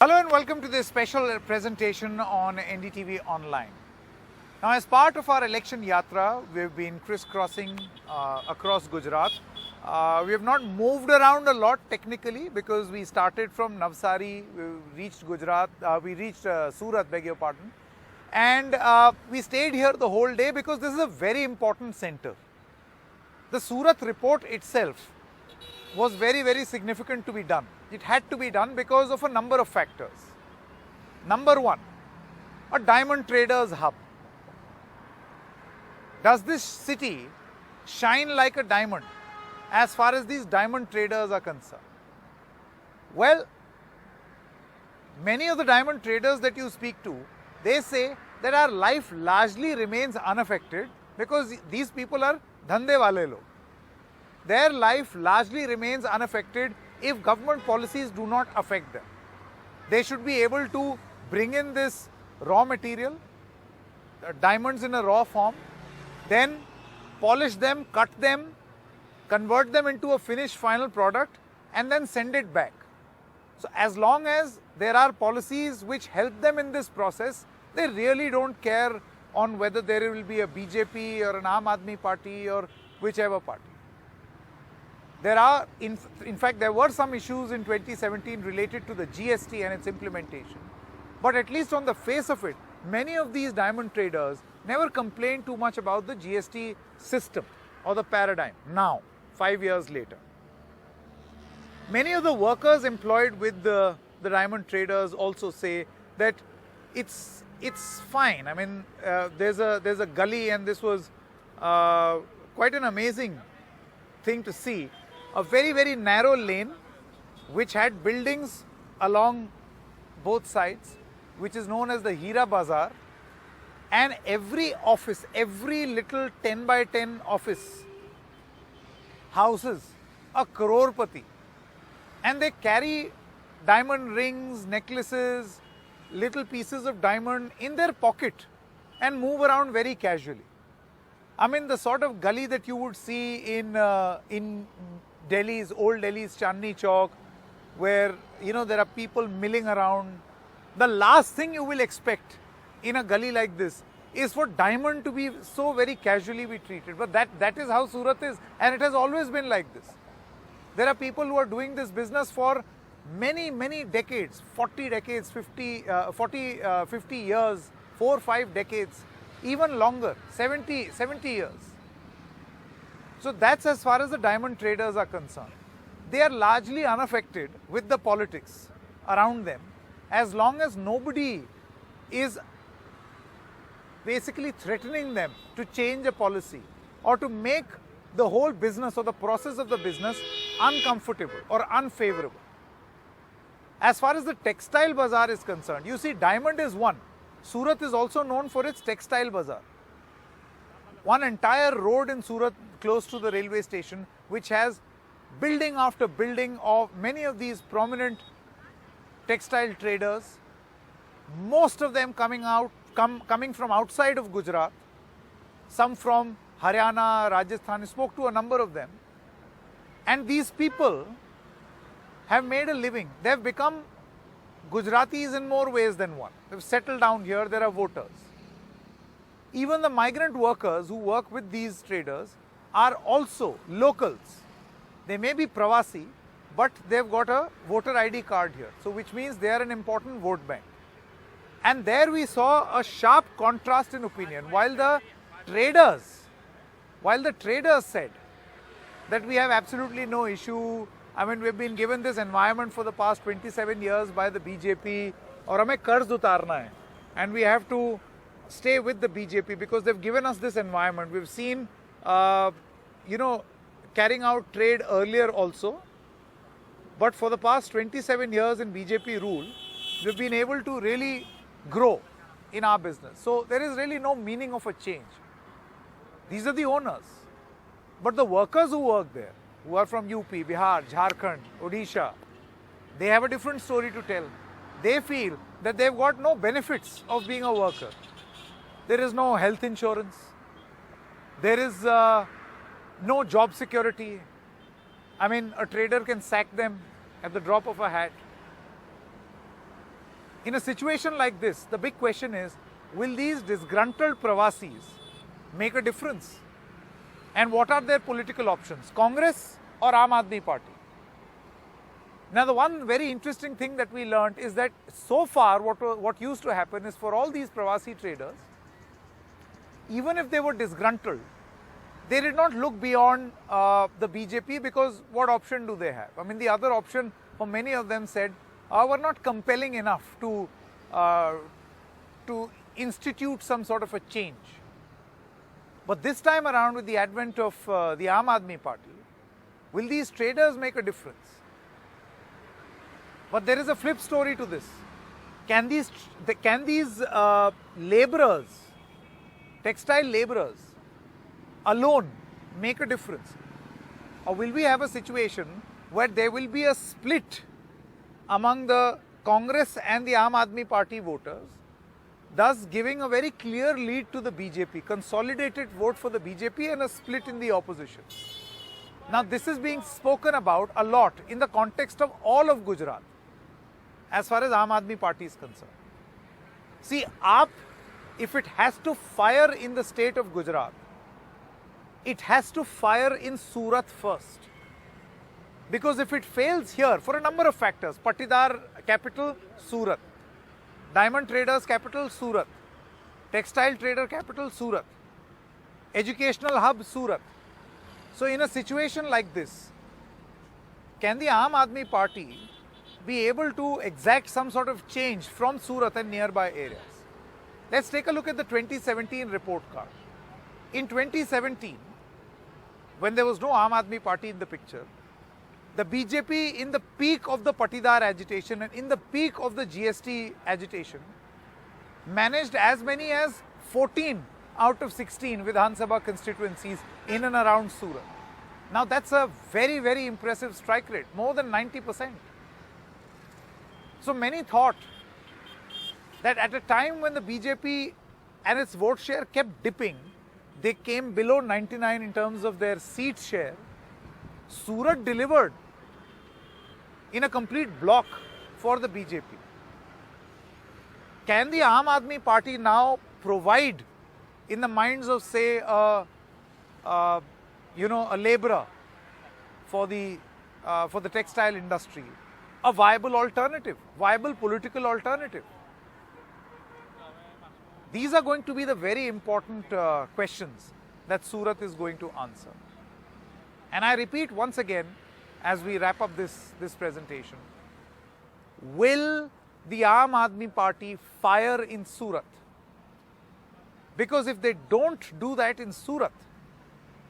Hello and welcome to this special presentation on NDTV Online. Now, as part of our election yatra, we've been crisscrossing across Gujarat. We have not moved around a lot technically because we started from Navsari, we reached Gujarat, we reached Surat, beg your pardon, and we stayed here the whole day because this is a very important center. The Surat report itself was very significant to be done. It had to be done because of a number of factors. Number one, a diamond traders hub. Does this city shine like a diamond as far as these diamond traders are concerned? Well, many of the diamond traders that you speak to, they say that our life largely remains unaffected because these people are dhande wale log. Their life largely remains unaffected if government policies do not affect them. They should be able to bring in this raw material, diamonds in a raw form, then polish them, cut them, convert them into a finished final product and then send it back. So as long as there are policies which help them in this process, they really don't care on whether there will be a BJP or an Aam Aadmi party or whichever party. There are, in fact, there were some issues in 2017 related to the GST and its implementation. But at least on the face of it, many of these diamond traders never complained too much about the GST system or the paradigm now, 5 years later. Many of the workers employed with the diamond traders also say that it's fine. I mean, there's a gully, and this was quite an amazing thing to see. A very narrow lane which had buildings along both sides, which is known as the Hira Bazaar, and every office, every little 10 by 10 office houses a crorepati, and they carry diamond rings, necklaces, little pieces of diamond in their pocket and move around very casually. I mean, the sort of gully that you would see in Delhi's, old Delhi's Chandni Chowk, where, you know, there are people milling around. The last thing you will expect in a gully like this is for diamond to be so very casually be treated. But that is how Surat is, and it has always been like this. There are people who are doing this business for many decades, 40 decades, 50 years, 4-5 decades, even longer, 70 years. So that's as far as the diamond traders are concerned. They are largely unaffected with the politics around them as long as nobody is basically threatening them to change a policy or to make the whole business or the process of the business uncomfortable or unfavorable. As far as the textile bazaar is concerned, you see, diamond is one. Surat is also known for its textile bazaar. One entire road in Surat close to the railway station which has building after building of many of these prominent textile traders, most of them coming from outside of Gujarat, some from Haryana, Rajasthan. I spoke to a number of them, and these people have made a living. They have become Gujaratis in more ways than one. They've settled down here, there are voters. Even the migrant workers who work with these traders are also locals. They may be Pravasi, but they've got a voter ID card here, so which means they are an important vote bank. And there we saw a sharp contrast in opinion. While the traders said that we have absolutely no issue, I mean, we've been given this environment for the past 27 years by the BJP, और हमें कर्ज उतारना है, and we have to stay with the BJP because they've given us this environment. We've seen, carrying out trade earlier also, but for the past 27 years in BJP rule, we've been able to really grow in our business. So there is really no meaning of a change. These are the owners. But the workers who work there, who are from UP, Bihar, Jharkhand, Odisha, they have a different story to tell. They feel that they've got no benefits of being a worker. There is no health insurance. There is no job security. I mean, a trader can sack them at the drop of a hat. In a situation like this, the big question is, will these disgruntled Pravasis make a difference? And what are their political options? Congress or Aam Aadmi Party? Now, the one very interesting thing that we learned is that so far what used to happen is for all these Pravasi traders, even if they were disgruntled, they did not look beyond the BJP, because what option do they have? I mean, the other option for many of them said were not compelling enough to institute some sort of a change. But this time around, with the advent of the Aam Aadmi Party, will these traders make a difference? But there is a flip story to this. Can these laborers, textile laborers, alone make a difference? Or will we have a situation where there will be a split among the Congress and the Aam Aadmi Party voters, thus giving a very clear lead to the BJP, consolidated vote for the BJP and a split in the opposition? Now, this is being spoken about a lot in the context of all of Gujarat, as far as Aam Aadmi Party is concerned. See, AAP, if it has to fire in the state of Gujarat, it has to fire in Surat first. Because if it fails here, for a number of factors, Patidar capital, Surat. Diamond traders capital, Surat. Textile trader capital, Surat. Educational hub, Surat. So in a situation like this, can the Aam Aadmi Party be able to exact some sort of change from Surat and nearby areas? Let's take a look at the 2017 report card. In 2017, when there was no Aam Aadmi Party in the picture, the BJP, in the peak of the Patidar agitation and in the peak of the GST agitation, managed as many as 14 out of 16 Vidhan Sabha constituencies in and around Surat. Now that's a very, very impressive strike rate, more than 90%. So many thought that at a time when the BJP and its vote share kept dipping, they came below 99 in terms of their seat share. Surat delivered in a complete block for the BJP. Can the Aam Aadmi Party now provide, in the minds of, say, a labourer for the textile industry, a viable alternative, viable political alternative? These are going to be the very important questions that Surat is going to answer. And I repeat once again, as we wrap up this presentation, will the Aam Aadmi Party fire in Surat? Because if they don't do that in Surat,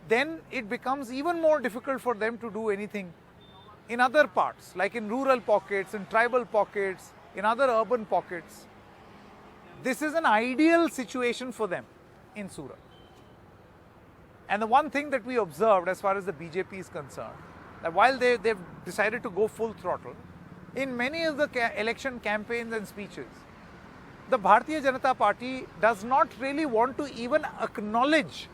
then it becomes even more difficult for them to do anything in other parts, like in rural pockets, in tribal pockets, in other urban pockets. This is an ideal situation for them in Surat. And the one thing that we observed as far as the BJP is concerned, that while they've decided to go full throttle, in many of the election campaigns and speeches, the Bharatiya Janata Party does not really want to even acknowledge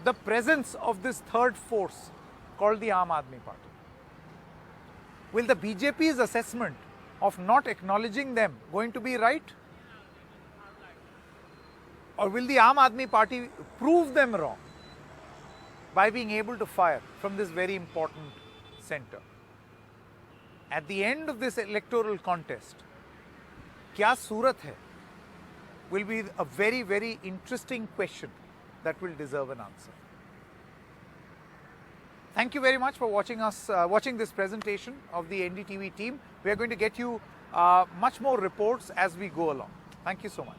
the presence of this third force called the Aam Aadmi Party. Will the BJP's assessment of not acknowledging them going to be right? Or will the Aam Aadmi Party prove them wrong by being able to fire from this very important center? At the end of this electoral contest, kya Surat hai, will be a very, very interesting question that will deserve an answer. Thank you very much for watching this presentation of the NDTV team. We are going to get you much more reports as we go along. Thank you so much.